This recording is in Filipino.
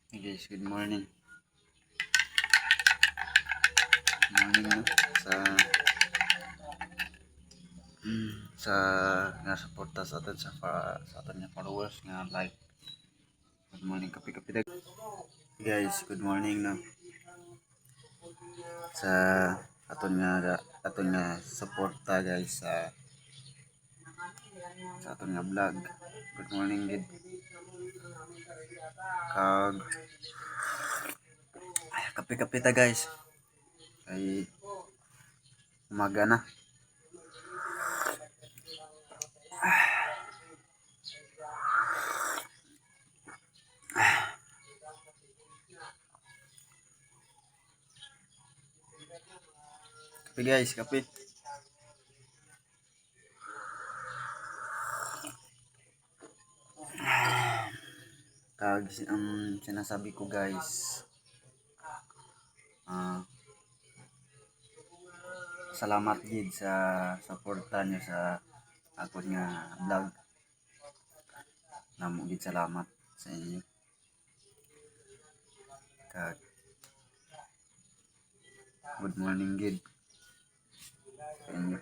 Hey guys, good morning. Morning no? Sa sa nga suporta sa atin sa atin nga followers nga like. Good morning kapi dag. Guys, good morning no. Sa aton nga suporta guys sa aton nga vlog. Good morning gid. Kag kapi ta guys. Ay umaga na. Kape guys, kape. Kag ang sinasabi ko guys, salamat gid sa suporta niyo sa akon nga vlog. Namo gid salamat sa inyo. Kag good morning gid sa inyo.